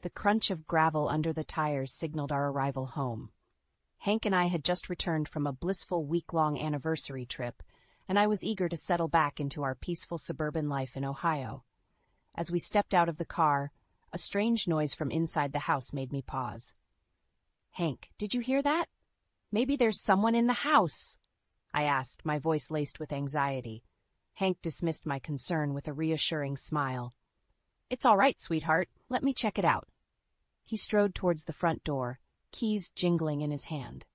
The crunch of gravel under the tires signaled our arrival home. Hank and I had just returned from a blissful week-long anniversary trip, and I was eager to settle back into our peaceful suburban life in Ohio. As we stepped out of the car, a strange noise from inside the house made me pause. "Hank, did you hear that? Maybe there's someone in the house," I asked, my voice laced with anxiety. Hank dismissed my concern with a reassuring smile. "It's all right, sweetheart. Let me check it out." He strode towards the front door, keys jingling in his hand.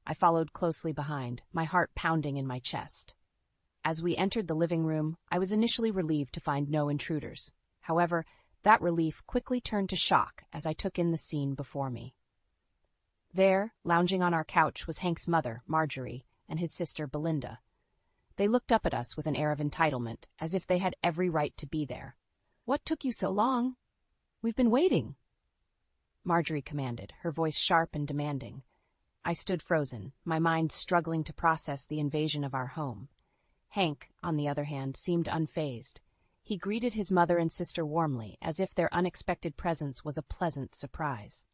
I followed closely behind, my heart pounding in my chest. As we entered the living room, I was initially relieved to find no intruders. However, that relief quickly turned to shock as I took in the scene before me. There, lounging on our couch, was Hank's mother, Marjorie, and his sister, Belinda. They looked up at us with an air of entitlement, as if they had every right to be there. "What took you so long? We've been waiting," Marjorie commanded, her voice sharp and demanding. I stood frozen, my mind struggling to process the invasion of our home. Hank, on the other hand, seemed unfazed. He greeted his mother and sister warmly, as if their unexpected presence was a pleasant surprise.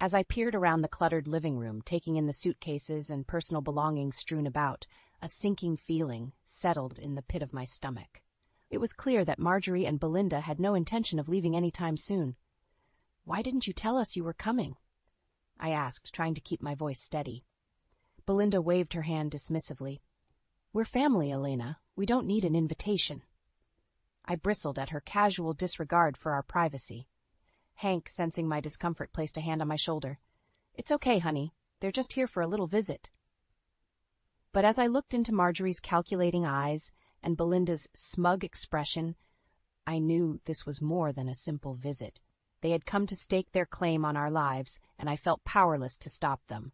As I peered around the cluttered living room, taking in the suitcases and personal belongings strewn about, a sinking feeling settled in the pit of my stomach. It was clear that Marjorie and Belinda had no intention of leaving any time soon. "Why didn't you tell us you were coming?" I asked, trying to keep my voice steady. Belinda waved her hand dismissively. "We're family, Elena. We don't need an invitation." I bristled at her casual disregard for our privacy. Hank, sensing my discomfort, placed a hand on my shoulder. "It's okay, honey. They're just here for a little visit." But as I looked into Marjorie's calculating eyes and Belinda's smug expression, I knew this was more than a simple visit. They had come to stake their claim on our lives, and I felt powerless to stop them.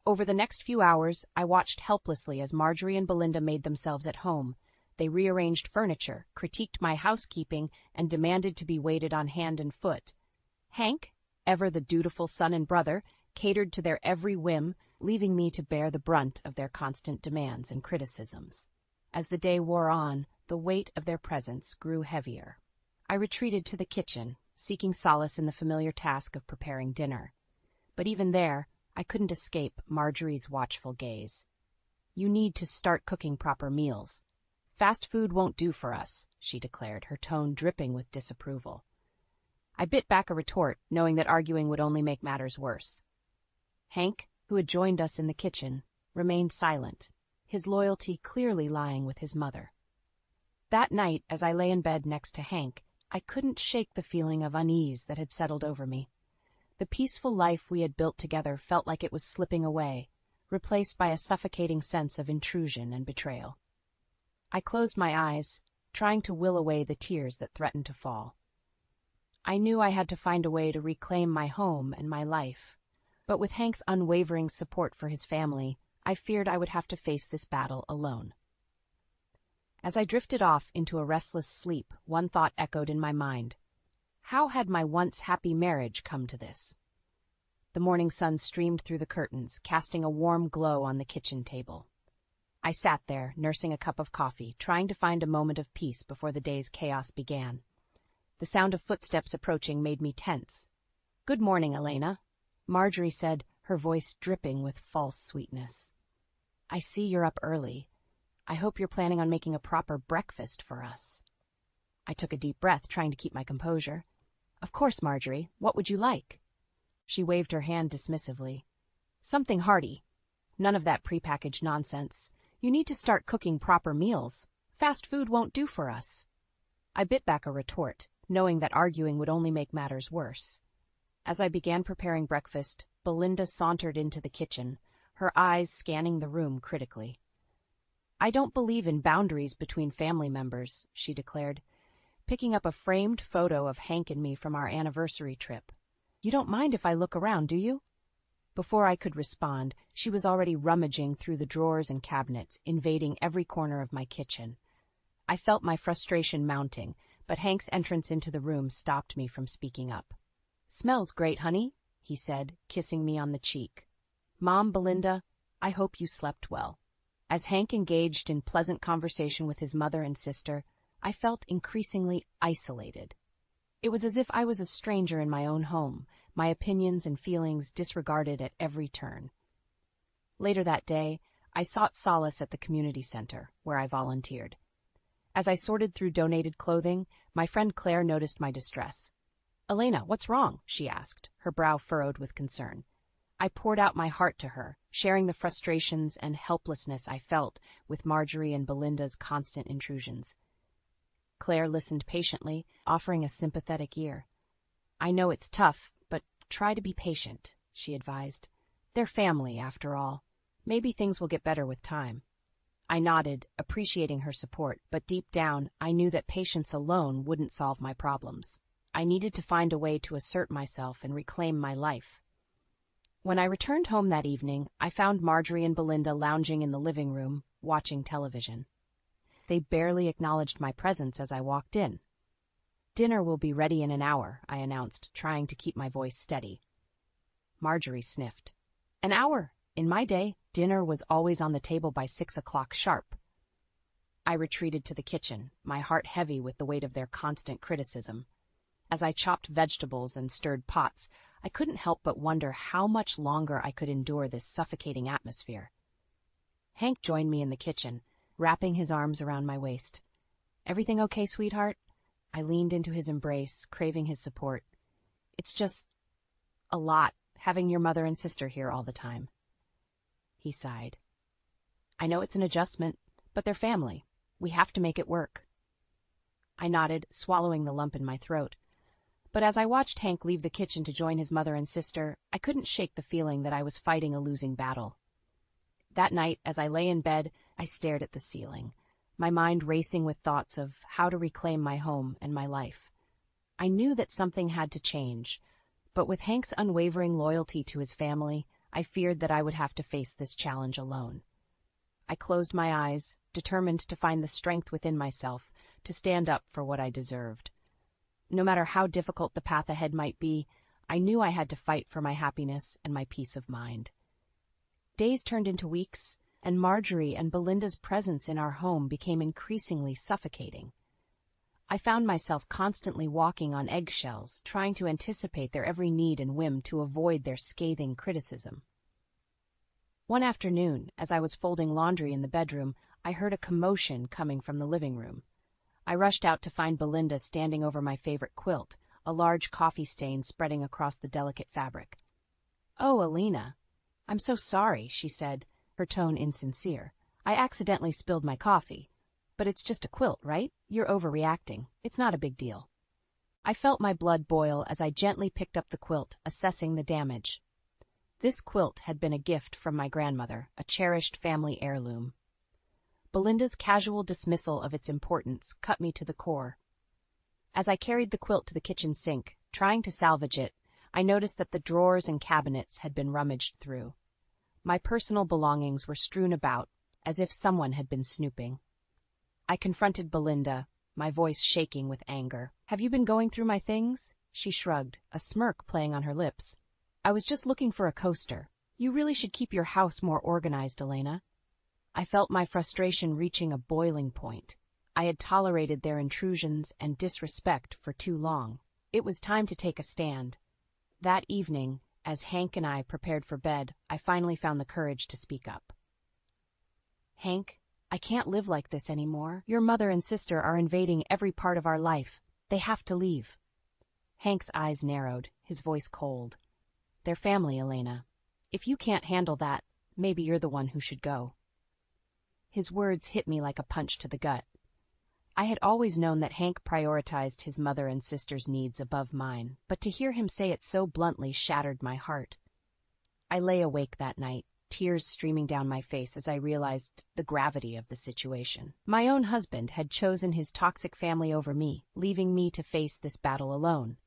Over the next few hours, I watched helplessly as Marjorie and Belinda made themselves at home. They rearranged furniture, critiqued my housekeeping, and demanded to be waited on hand and foot. Hank, ever the dutiful son and brother, catered to their every whim, leaving me to bear the brunt of their constant demands and criticisms. As the day wore on, the weight of their presence grew heavier. I retreated to the kitchen, seeking solace in the familiar task of preparing dinner. But even there, I couldn't escape Marjorie's watchful gaze. "You need to start cooking proper meals. Fast food won't do for us," she declared, her tone dripping with disapproval. I bit back a retort, knowing that arguing would only make matters worse. Hank, who had joined us in the kitchen, remained silent, his loyalty clearly lying with his mother. That night, as I lay in bed next to Hank, I couldn't shake the feeling of unease that had settled over me. The peaceful life we had built together felt like it was slipping away, replaced by a suffocating sense of intrusion and betrayal. I closed my eyes, trying to will away the tears that threatened to fall. I knew I had to find a way to reclaim my home and my life, but with Hank's unwavering support for his family, I feared I would have to face this battle alone. As I drifted off into a restless sleep, one thought echoed in my mind. How had my once happy marriage come to this? The morning sun streamed through the curtains, casting a warm glow on the kitchen table. I sat there, nursing a cup of coffee, trying to find a moment of peace before the day's chaos began. The sound of footsteps approaching made me tense. "Good morning, Elena," Marjorie said, her voice dripping with false sweetness. "I see you're up early. I hope you're planning on making a proper breakfast for us." I took a deep breath, trying to keep my composure. "Of course, Marjorie. What would you like?" She waved her hand dismissively. "Something hearty. None of that prepackaged nonsense. You need to start cooking proper meals. Fast food won't do for us." I bit back a retort, knowing that arguing would only make matters worse. As I began preparing breakfast, Belinda sauntered into the kitchen, her eyes scanning the room critically. "I don't believe in boundaries between family members," she declared, picking up a framed photo of Hank and me from our anniversary trip. "You don't mind if I look around, do you?" Before I could respond, she was already rummaging through the drawers and cabinets, invading every corner of my kitchen. I felt my frustration mounting, but Hank's entrance into the room stopped me from speaking up. "Smells great, honey," he said, kissing me on the cheek. "Mom, Belinda, I hope you slept well." As Hank engaged in pleasant conversation with his mother and sister, I felt increasingly isolated. It was as if I was a stranger in my own home, my opinions and feelings disregarded at every turn. Later that day, I sought solace at the community center, where I volunteered. As I sorted through donated clothing, my friend Claire noticed my distress. "Elena, what's wrong?" she asked, her brow furrowed with concern. I poured out my heart to her, sharing the frustrations and helplessness I felt with Marjorie and Belinda's constant intrusions. Claire listened patiently, offering a sympathetic ear. "I know it's tough, but try to be patient," she advised. "They're family, after all. Maybe things will get better with time." I nodded, appreciating her support, but deep down, I knew that patience alone wouldn't solve my problems. I needed to find a way to assert myself and reclaim my life. When I returned home that evening, I found Marjorie and Belinda lounging in the living room, watching television. They barely acknowledged my presence as I walked in. "Dinner will be ready in an hour," I announced, trying to keep my voice steady. Marjorie sniffed. "An hour? In my day, dinner was always on the table by 6 o'clock sharp." I retreated to the kitchen, my heart heavy with the weight of their constant criticism. As I chopped vegetables and stirred pots, I couldn't help but wonder how much longer I could endure this suffocating atmosphere. Hank joined me in the kitchen, wrapping his arms around my waist. "Everything okay, sweetheart?" I leaned into his embrace, craving his support. "It's just a lot, having your mother and sister here all the time." He sighed. "I know it's an adjustment, but they're family. We have to make it work." I nodded, swallowing the lump in my throat. But as I watched Hank leave the kitchen to join his mother and sister, I couldn't shake the feeling that I was fighting a losing battle. That night, as I lay in bed, I stared at the ceiling, my mind racing with thoughts of how to reclaim my home and my life. I knew that something had to change, but with Hank's unwavering loyalty to his family, I feared that I would have to face this challenge alone. I closed my eyes, determined to find the strength within myself to stand up for what I deserved. No matter how difficult the path ahead might be, I knew I had to fight for my happiness and my peace of mind. Days turned into weeks, and Marjorie and Belinda's presence in our home became increasingly suffocating. I found myself constantly walking on eggshells, trying to anticipate their every need and whim to avoid their scathing criticism. One afternoon, as I was folding laundry in the bedroom, I heard a commotion coming from the living room. I rushed out to find Belinda standing over my favorite quilt, a large coffee stain spreading across the delicate fabric. "Oh, Elena, I'm so sorry," she said, her tone insincere. "I accidentally spilled my coffee. But it's just a quilt, right? You're overreacting. It's not a big deal." I felt my blood boil as I gently picked up the quilt, assessing the damage. This quilt had been a gift from my grandmother, a cherished family heirloom. Belinda's casual dismissal of its importance cut me to the core. As I carried the quilt to the kitchen sink, trying to salvage it, I noticed that the drawers and cabinets had been rummaged through. My personal belongings were strewn about, as if someone had been snooping. I confronted Belinda, my voice shaking with anger. "Have you been going through my things?" She shrugged, a smirk playing on her lips. "I was just looking for a coaster. You really should keep your house more organized, Elena." I felt my frustration reaching a boiling point. I had tolerated their intrusions and disrespect for too long. It was time to take a stand. That evening, as Hank and I prepared for bed, I finally found the courage to speak up. "Hank, I can't live like this anymore. Your mother and sister are invading every part of our life. They have to leave." Hank's eyes narrowed, his voice cold. "They're family, Elena. If you can't handle that, maybe you're the one who should go." His words hit me like a punch to the gut. I had always known that Hank prioritized his mother and sister's needs above mine, but to hear him say it so bluntly shattered my heart. I lay awake that night, tears streaming down my face as I realized the gravity of the situation. My own husband had chosen his toxic family over me, leaving me to face this battle alone.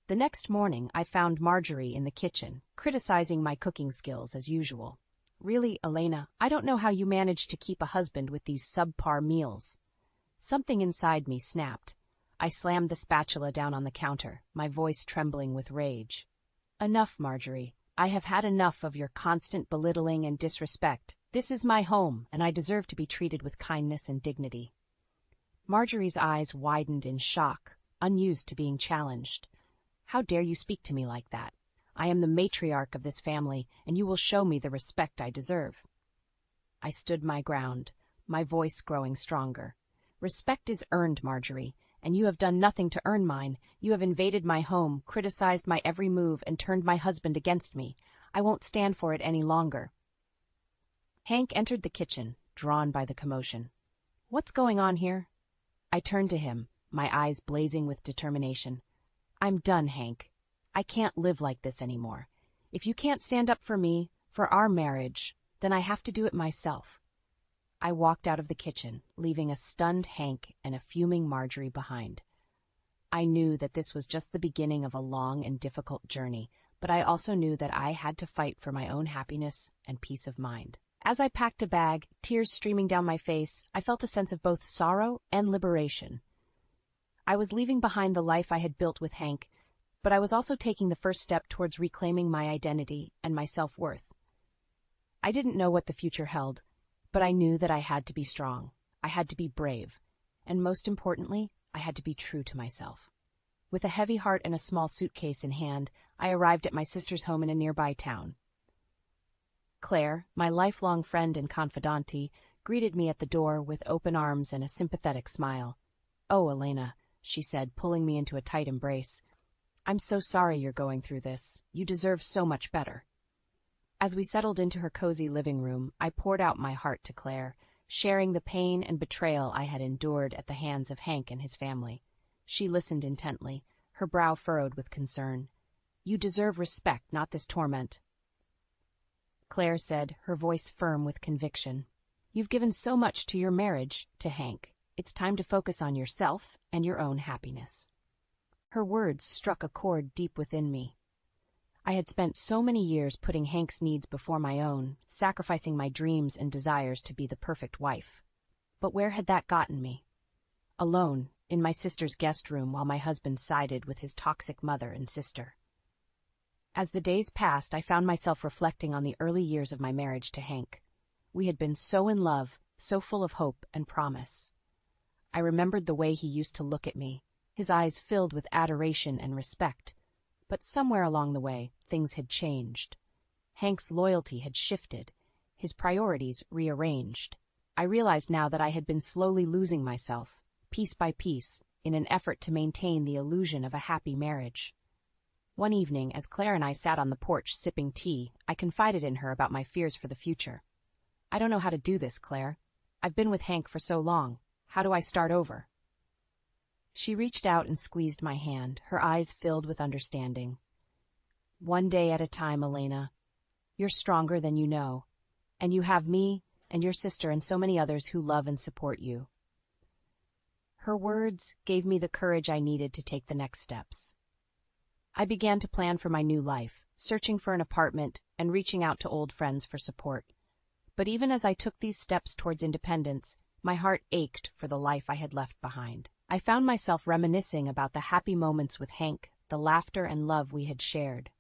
The next morning, I found Marjorie in the kitchen, criticizing my cooking skills as usual. "Really, Elena, I don't know how you manage to keep a husband with these subpar meals." Something inside me snapped. I slammed the spatula down on the counter, my voice trembling with rage. "Enough, Marjorie. I have had enough of your constant belittling and disrespect. This is my home, and I deserve to be treated with kindness and dignity." Marjorie's eyes widened in shock, unused to being challenged. How dare you speak to me like that? I am the matriarch of this family, and you will show me the respect I deserve. I stood my ground, my voice growing stronger. Respect is earned, Marjorie, and you have done nothing to earn mine. You have invaded my home, criticized my every move, and turned my husband against me. I won't stand for it any longer. Hank entered the kitchen, drawn by the commotion. What's going on here? I turned to him, my eyes blazing with determination. I'm done, Hank. I can't live like this anymore. If you can't stand up for me, for our marriage, then I have to do it myself. I walked out of the kitchen, leaving a stunned Hank and a fuming Marjorie behind. I knew that this was just the beginning of a long and difficult journey, but I also knew that I had to fight for my own happiness and peace of mind. As I packed a bag, tears streaming down my face, I felt a sense of both sorrow and liberation. I was leaving behind the life I had built with Hank, but I was also taking the first step towards reclaiming my identity and my self-worth. I didn't know what the future held, but I knew that I had to be strong, I had to be brave, and most importantly, I had to be true to myself. With a heavy heart and a small suitcase in hand, I arrived at my sister's home in a nearby town. Claire, my lifelong friend and confidante, greeted me at the door with open arms and a sympathetic smile. "Oh, Elena," she said, pulling me into a tight embrace. "I'm so sorry you're going through this. You deserve so much better." As we settled into her cozy living room, I poured out my heart to Claire, sharing the pain and betrayal I had endured at the hands of Hank and his family. She listened intently, her brow furrowed with concern. "You deserve respect, not this torment," Claire said, her voice firm with conviction. "You've given so much to your marriage, to Hank. It's time to focus on yourself and your own happiness." Her words struck a chord deep within me. I had spent so many years putting Hank's needs before my own, sacrificing my dreams and desires to be the perfect wife. But where had that gotten me? Alone, in my sister's guest room while my husband sided with his toxic mother and sister. As the days passed, I found myself reflecting on the early years of my marriage to Hank. We had been so in love, so full of hope and promise. I remembered the way he used to look at me, his eyes filled with adoration and respect. But somewhere along the way, things had changed. Hank's loyalty had shifted, his priorities rearranged. I realized now that I had been slowly losing myself, piece by piece, in an effort to maintain the illusion of a happy marriage. One evening, as Claire and I sat on the porch sipping tea, I confided in her about my fears for the future. "I don't know how to do this, Claire. I've been with Hank for so long. How do I start over?" She reached out and squeezed my hand, her eyes filled with understanding. "One day at a time, Elena. You're stronger than you know, and you have me and your sister and so many others who love and support you." Her words gave me the courage I needed to take the next steps. I began to plan for my new life, searching for an apartment and reaching out to old friends for support. But even as I took these steps towards independence, my heart ached for the life I had left behind. I found myself reminiscing about the happy moments with Hank, the laughter and love we had shared.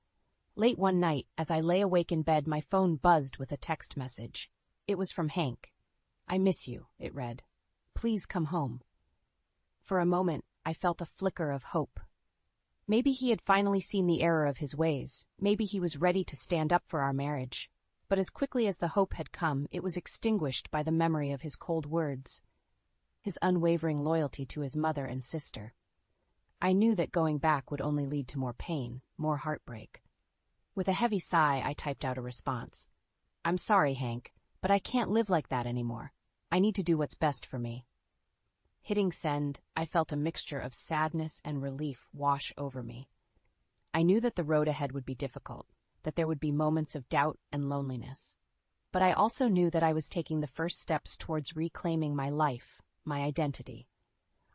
Late one night, as I lay awake in bed, my phone buzzed with a text message. It was from Hank. "I miss you," it read. "Please come home." For a moment, I felt a flicker of hope. Maybe he had finally seen the error of his ways. Maybe he was ready to stand up for our marriage. But as quickly as the hope had come, it was extinguished by the memory of his cold words, his unwavering loyalty to his mother and sister. I knew that going back would only lead to more pain, more heartbreak. With a heavy sigh, I typed out a response. "I'm sorry, Hank, but I can't live like that anymore. I need to do what's best for me." Hitting send, I felt a mixture of sadness and relief wash over me. I knew that the road ahead would be difficult, that there would be moments of doubt and loneliness. But I also knew that I was taking the first steps towards reclaiming my life, my identity.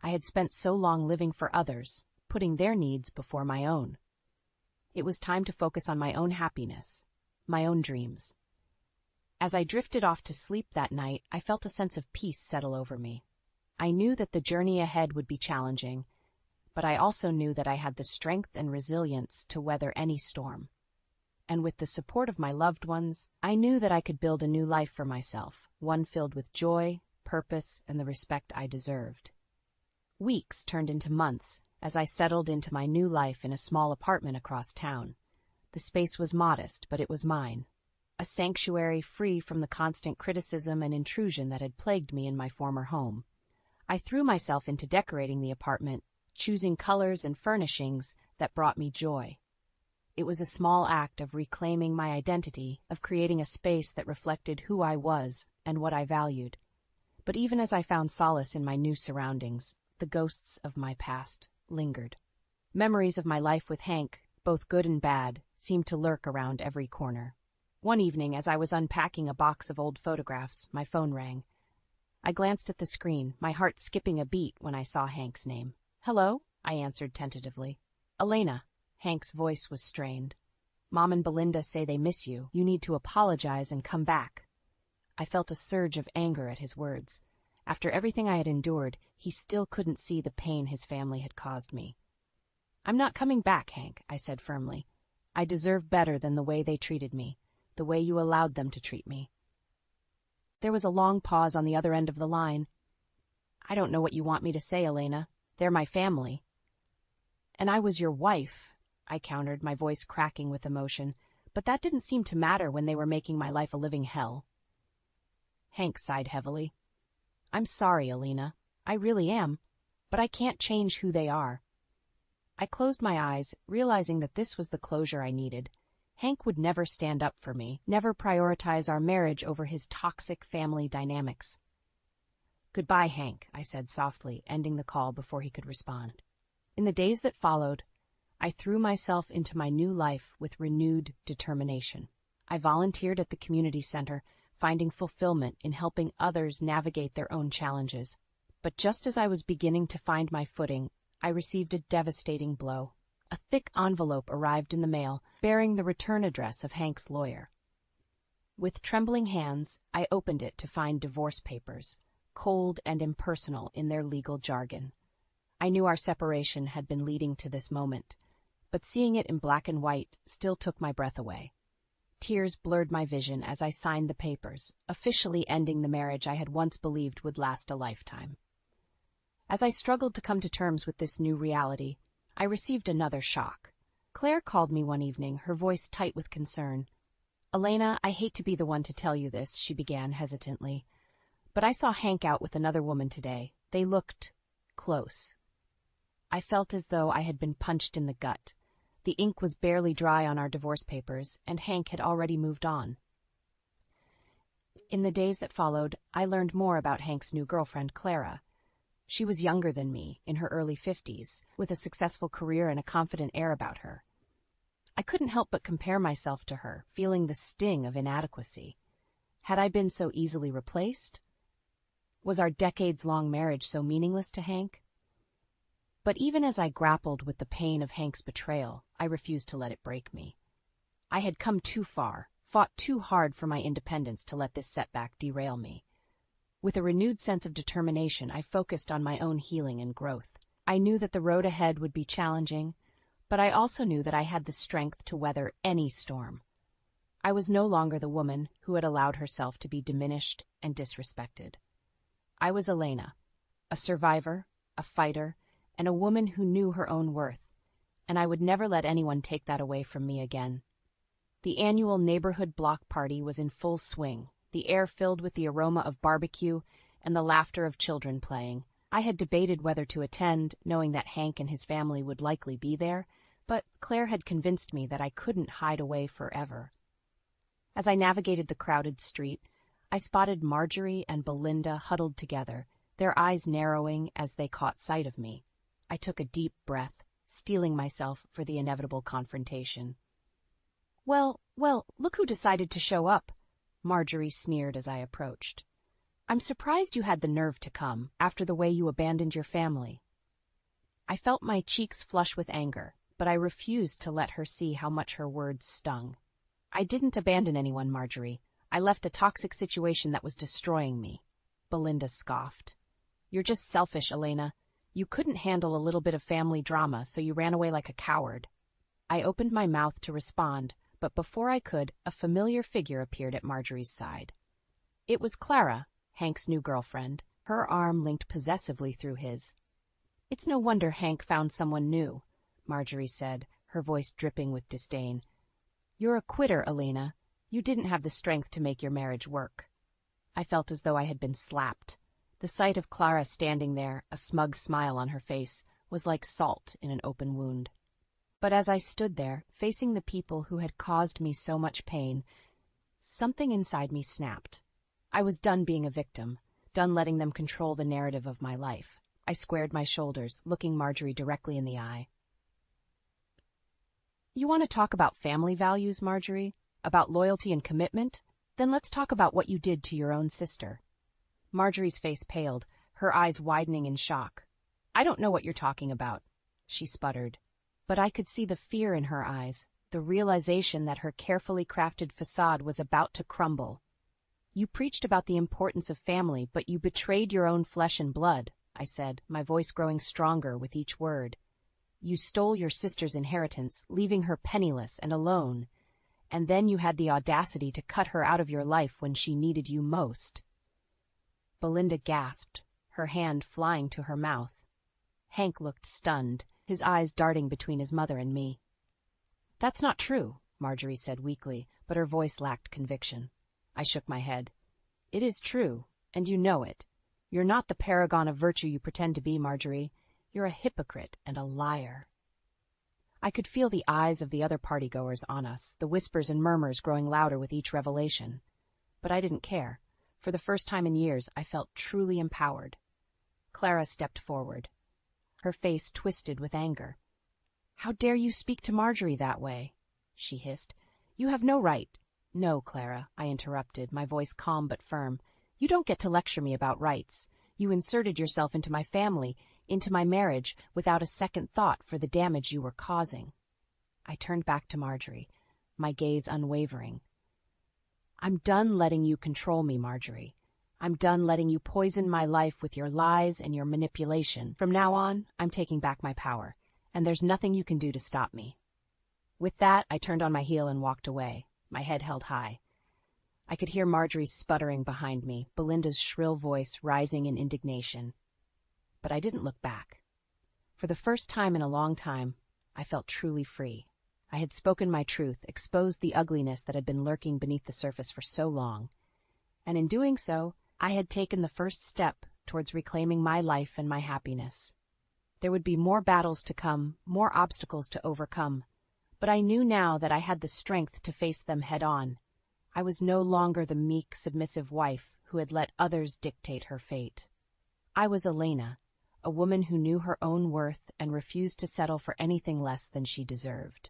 I had spent so long living for others, putting their needs before my own. It was time to focus on my own happiness, my own dreams. As I drifted off to sleep that night, I felt a sense of peace settle over me. I knew that the journey ahead would be challenging, but I also knew that I had the strength and resilience to weather any storm. And with the support of my loved ones, I knew that I could build a new life for myself, one filled with joy, purpose, and the respect I deserved. Weeks turned into months, as I settled into my new life in a small apartment across town. The space was modest, but it was mine. A sanctuary free from the constant criticism and intrusion that had plagued me in my former home. I threw myself into decorating the apartment, choosing colors and furnishings that brought me joy. It was a small act of reclaiming my identity, of creating a space that reflected who I was and what I valued. But even as I found solace in my new surroundings, the ghosts of my past lingered. Memories of my life with Hank, both good and bad, seemed to lurk around every corner. One evening, as I was unpacking a box of old photographs, my phone rang. I glanced at the screen, my heart skipping a beat when I saw Hank's name. "Hello?" I answered tentatively. "Elena." Hank's voice was strained. "Mom and Belinda say they miss you. You need to apologize and come back." I felt a surge of anger at his words. After everything I had endured, he still couldn't see the pain his family had caused me. "I'm not coming back, Hank," I said firmly. "I deserve better than the way they treated me, the way you allowed them to treat me." There was a long pause on the other end of the line. "I don't know what you want me to say, Elena. They're my family." "And I was your wife," I countered, my voice cracking with emotion, "but that didn't seem to matter when they were making my life a living hell." Hank sighed heavily. "I'm sorry, Elena. I really am, but I can't change who they are." I closed my eyes, realizing that this was the closure I needed. Hank would never stand up for me, never prioritize our marriage over his toxic family dynamics. "Goodbye, Hank," I said softly, ending the call before he could respond. In the days that followed, I threw myself into my new life with renewed determination. I volunteered at the community center, finding fulfillment in helping others navigate their own challenges. But just as I was beginning to find my footing, I received a devastating blow. A thick envelope arrived in the mail, bearing the return address of Hank's lawyer. With trembling hands, I opened it to find divorce papers, cold and impersonal in their legal jargon. I knew our separation had been leading to this moment, but seeing it in black and white still took my breath away. Tears blurred my vision as I signed the papers, officially ending the marriage I had once believed would last a lifetime. As I struggled to come to terms with this new reality, I received another shock. Claire called me one evening, her voice tight with concern. "Elena, I hate to be the one to tell you this," she began hesitantly, "but I saw Hank out with another woman today. They looked close." I felt as though I had been punched in the gut. The ink was barely dry on our divorce papers, and Hank had already moved on. In the days that followed, I learned more about Hank's new girlfriend, Clara. She was younger than me, in her early 50s, with a successful career and a confident air about her. I couldn't help but compare myself to her, feeling the sting of inadequacy. Had I been so easily replaced? Was our decades-long marriage so meaningless to Hank? But even as I grappled with the pain of Hank's betrayal, I refused to let it break me. I had come too far, fought too hard for my independence to let this setback derail me. With a renewed sense of determination, I focused on my own healing and growth. I knew that the road ahead would be challenging, but I also knew that I had the strength to weather any storm. I was no longer the woman who had allowed herself to be diminished and disrespected. I was Elena, a survivor, a fighter, and a woman who knew her own worth, and I would never let anyone take that away from me again. The annual neighborhood block party was in full swing, the air filled with the aroma of barbecue and the laughter of children playing. I had debated whether to attend, knowing that Hank and his family would likely be there, but Claire had convinced me that I couldn't hide away forever. As I navigated the crowded street, I spotted Marjorie and Belinda huddled together, their eyes narrowing as they caught sight of me. I took a deep breath, steeling myself for the inevitable confrontation. Well, look who decided to show up," Marjorie sneered as I approached. "I'm surprised you had the nerve to come, after the way you abandoned your family." I felt my cheeks flush with anger, but I refused to let her see how much her words stung. "I didn't abandon anyone, Marjorie. I left a toxic situation that was destroying me," Belinda scoffed. "You're just selfish, Elena. You couldn't handle a little bit of family drama, so you ran away like a coward." I opened my mouth to respond, but before I could, a familiar figure appeared at Marjorie's side. It was Clara, Hank's new girlfriend, her arm linked possessively through his. It's no wonder Hank found someone new, Marjorie said, her voice dripping with disdain. You're a quitter, Elena. You didn't have the strength to make your marriage work. I felt as though I had been slapped. The sight of Clara standing there, a smug smile on her face, was like salt in an open wound. But as I stood there, facing the people who had caused me so much pain, something inside me snapped. I was done being a victim, done letting them control the narrative of my life. I squared my shoulders, looking Marjorie directly in the eye. You want to talk about family values, Marjorie? About loyalty and commitment? Then let's talk about what you did to your own sister. Marjorie's face paled, her eyes widening in shock. I don't know what you're talking about, she sputtered. But I could see the fear in her eyes, the realization that her carefully crafted facade was about to crumble. You preached about the importance of family, but you betrayed your own flesh and blood, I said, my voice growing stronger with each word. You stole your sister's inheritance, leaving her penniless and alone. And then you had the audacity to cut her out of your life when she needed you most. Belinda gasped, her hand flying to her mouth. Hank looked stunned, his eyes darting between his mother and me. That's not true, Marjorie said weakly, but her voice lacked conviction. I shook my head. It is true, and you know it. You're not the paragon of virtue you pretend to be, Marjorie. You're a hypocrite and a liar. I could feel the eyes of the other partygoers on us, the whispers and murmurs growing louder with each revelation. But I didn't care. For the first time in years, I felt truly empowered. Clara stepped forward. Her face twisted with anger. How dare you speak to Marjorie that way? She hissed. You have no right. No, Clara, I interrupted, my voice calm but firm. You don't get to lecture me about rights. You inserted yourself into my family, into my marriage, without a second thought for the damage you were causing. I turned back to Marjorie, my gaze unwavering. I'm done letting you control me, Marjorie. I'm done letting you poison my life with your lies and your manipulation. From now on, I'm taking back my power, and there's nothing you can do to stop me. With that, I turned on my heel and walked away, my head held high. I could hear Marjorie sputtering behind me, Belinda's shrill voice rising in indignation. But I didn't look back. For the first time in a long time, I felt truly free. I had spoken my truth, exposed the ugliness that had been lurking beneath the surface for so long. And in doing so, I had taken the first step towards reclaiming my life and my happiness. There would be more battles to come, more obstacles to overcome, but I knew now that I had the strength to face them head-on. I was no longer the meek, submissive wife who had let others dictate her fate. I was Elena, a woman who knew her own worth and refused to settle for anything less than she deserved.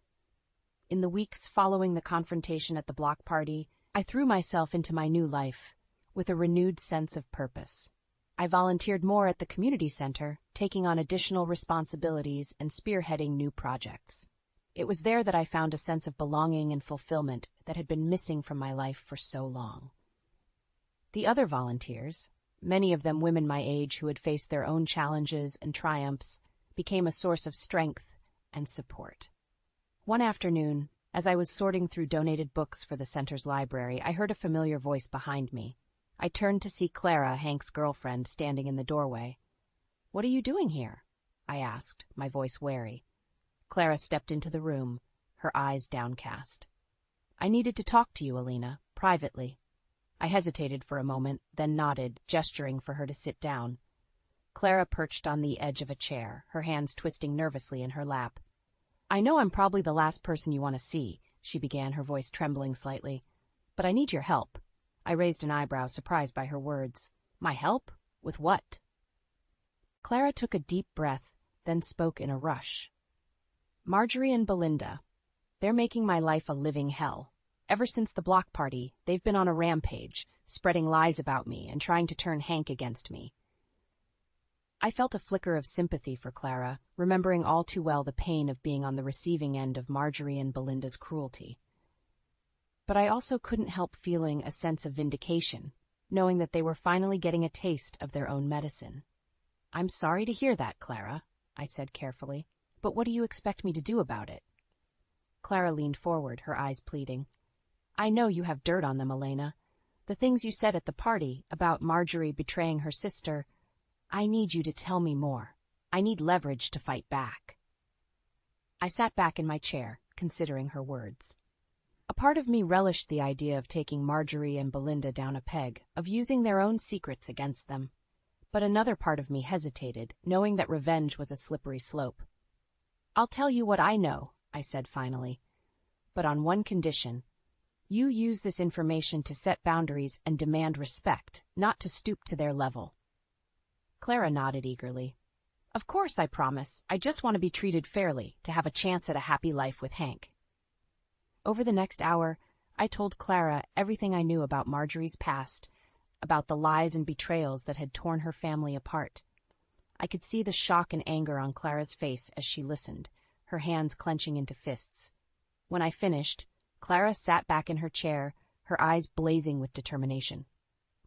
In the weeks following the confrontation at the block party, I threw myself into my new life with a renewed sense of purpose. I volunteered more at the community center, taking on additional responsibilities and spearheading new projects. It was there that I found a sense of belonging and fulfillment that had been missing from my life for so long. The other volunteers, many of them women my age who had faced their own challenges and triumphs, became a source of strength and support. One afternoon, as I was sorting through donated books for the center's library, I heard a familiar voice behind me. I turned to see Clara, Hank's girlfriend, standing in the doorway. "What are you doing here?" I asked, my voice wary. Clara stepped into the room, her eyes downcast. "I needed to talk to you, Elena, privately." I hesitated for a moment, then nodded, gesturing for her to sit down. Clara perched on the edge of a chair, her hands twisting nervously in her lap. "I know I'm probably the last person you want to see," she began, her voice trembling slightly. "But I need your help." I raised an eyebrow, surprised by her words. "My help? With what?" Clara took a deep breath, then spoke in a rush. "Marjorie and Belinda. They're making my life a living hell. Ever since the block party, they've been on a rampage, spreading lies about me and trying to turn Hank against me." I felt a flicker of sympathy for Clara, remembering all too well the pain of being on the receiving end of Marjorie and Belinda's cruelty. But I also couldn't help feeling a sense of vindication, knowing that they were finally getting a taste of their own medicine. "I'm sorry to hear that, Clara," I said carefully. "But what do you expect me to do about it?" Clara leaned forward, her eyes pleading. "I know you have dirt on them, Elena. The things you said at the party about Marjorie betraying her sister, I need you to tell me more." I need leverage to fight back. I sat back in my chair, considering her words. A part of me relished the idea of taking Marjorie and Belinda down a peg, of using their own secrets against them. But another part of me hesitated, knowing that revenge was a slippery slope. "I'll tell you what I know," I said finally. "But on one condition. You use this information to set boundaries and demand respect, not to stoop to their level." Clara nodded eagerly. "Of course I promise. I just want to be treated fairly, to have a chance at a happy life with Hank." Over the next hour, I told Clara everything I knew about Marjorie's past, about the lies and betrayals that had torn her family apart. I could see the shock and anger on Clara's face as she listened, her hands clenching into fists. When I finished, Clara sat back in her chair, her eyes blazing with determination.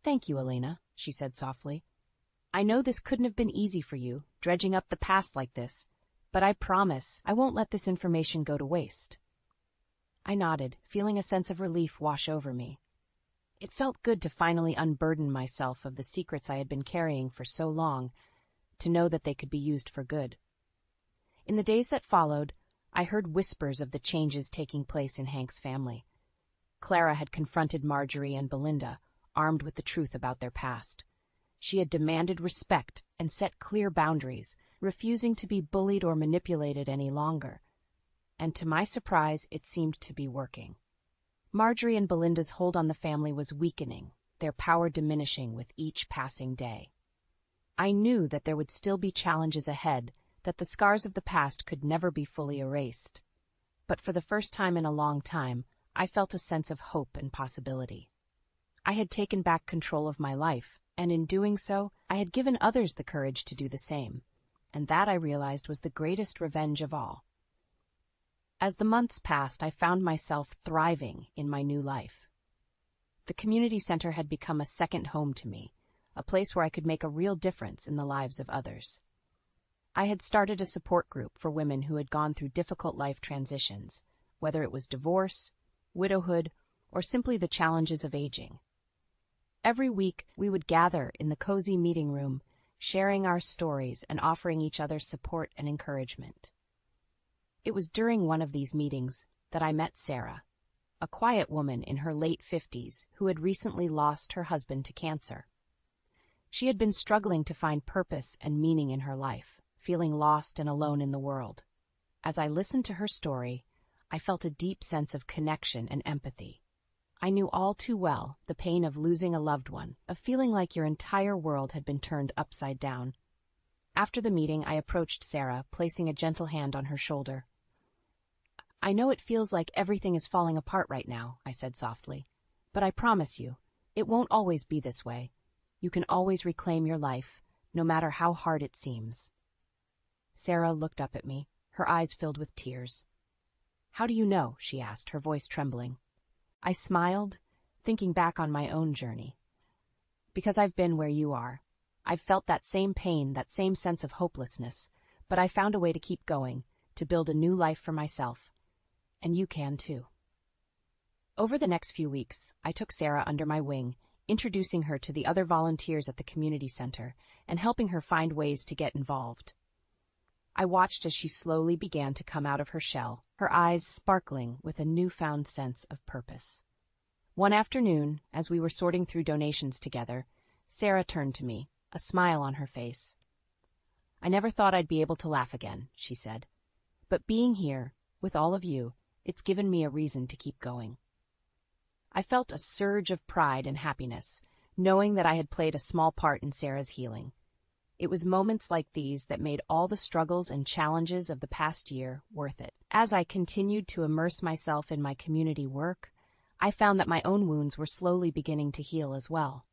"Thank you, Elena," she said softly. "I know this couldn't have been easy for you, dredging up the past like this, but I promise I won't let this information go to waste." I nodded, feeling a sense of relief wash over me. It felt good to finally unburden myself of the secrets I had been carrying for so long, to know that they could be used for good. In the days that followed, I heard whispers of the changes taking place in Hank's family. Clara had confronted Marjorie and Belinda, armed with the truth about their past. She had demanded respect and set clear boundaries, refusing to be bullied or manipulated any longer. And to my surprise, it seemed to be working. Marjorie and Belinda's hold on the family was weakening, their power diminishing with each passing day. I knew that there would still be challenges ahead, that the scars of the past could never be fully erased. But for the first time in a long time, I felt a sense of hope and possibility. I had taken back control of my life, and in doing so, I had given others the courage to do the same. And that, I realized, was the greatest revenge of all. As the months passed, I found myself thriving in my new life. The community center had become a second home to me, a place where I could make a real difference in the lives of others. I had started a support group for women who had gone through difficult life transitions, whether it was divorce, widowhood, or simply the challenges of aging. Every week, we would gather in the cozy meeting room, sharing our stories and offering each other support and encouragement. It was during one of these meetings that I met Sarah, a quiet woman in her late 50s who had recently lost her husband to cancer. She had been struggling to find purpose and meaning in her life, feeling lost and alone in the world. As I listened to her story, I felt a deep sense of connection and empathy. I knew all too well the pain of losing a loved one, of feeling like your entire world had been turned upside down. After the meeting, I approached Sarah, placing a gentle hand on her shoulder. "I know it feels like everything is falling apart right now," I said softly, "but I promise you, it won't always be this way. You can always reclaim your life, no matter how hard it seems." Sarah looked up at me, her eyes filled with tears. "How do you know?" she asked, her voice trembling. I smiled, thinking back on my own journey. "Because I've been where you are. I've felt that same pain, that same sense of hopelessness, but I found a way to keep going, to build a new life for myself. And you can too." Over the next few weeks, I took Sarah under my wing, introducing her to the other volunteers at the community center and helping her find ways to get involved. I watched as she slowly began to come out of her shell, her eyes sparkling with a newfound sense of purpose. One afternoon, as we were sorting through donations together, Sarah turned to me, a smile on her face. "I never thought I'd be able to laugh again," she said. "But being here, with all of you, it's given me a reason to keep going." I felt a surge of pride and happiness, knowing that I had played a small part in Sarah's healing. It was moments like these that made all the struggles and challenges of the past year worth it. As I continued to immerse myself in my community work, I found that my own wounds were slowly beginning to heal as well.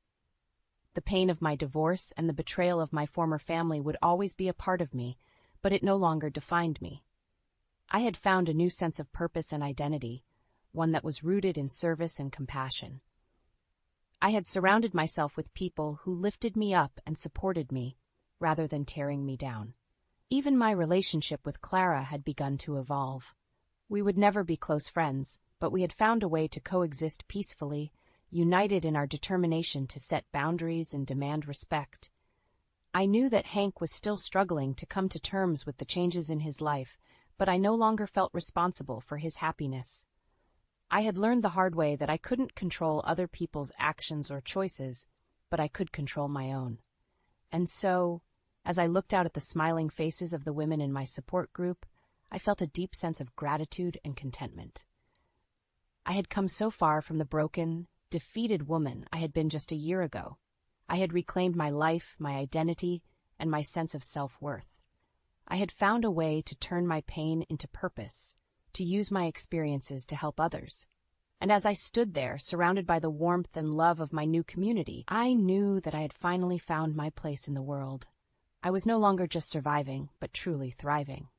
The pain of my divorce and the betrayal of my former family would always be a part of me, but it no longer defined me. I had found a new sense of purpose and identity, one that was rooted in service and compassion. I had surrounded myself with people who lifted me up and supported me, rather than tearing me down. Even my relationship with Clara had begun to evolve. We would never be close friends, but we had found a way to coexist peacefully, united in our determination to set boundaries and demand respect. I knew that Hank was still struggling to come to terms with the changes in his life, but I no longer felt responsible for his happiness. I had learned the hard way that I couldn't control other people's actions or choices, but I could control my own. And so, as I looked out at the smiling faces of the women in my support group, I felt a deep sense of gratitude and contentment. I had come so far from the broken, defeated woman I had been just a year ago. I had reclaimed my life, my identity, and my sense of self-worth. I had found a way to turn my pain into purpose, to use my experiences to help others. And as I stood there, surrounded by the warmth and love of my new community, I knew that I had finally found my place in the world. I was no longer just surviving, but truly thriving.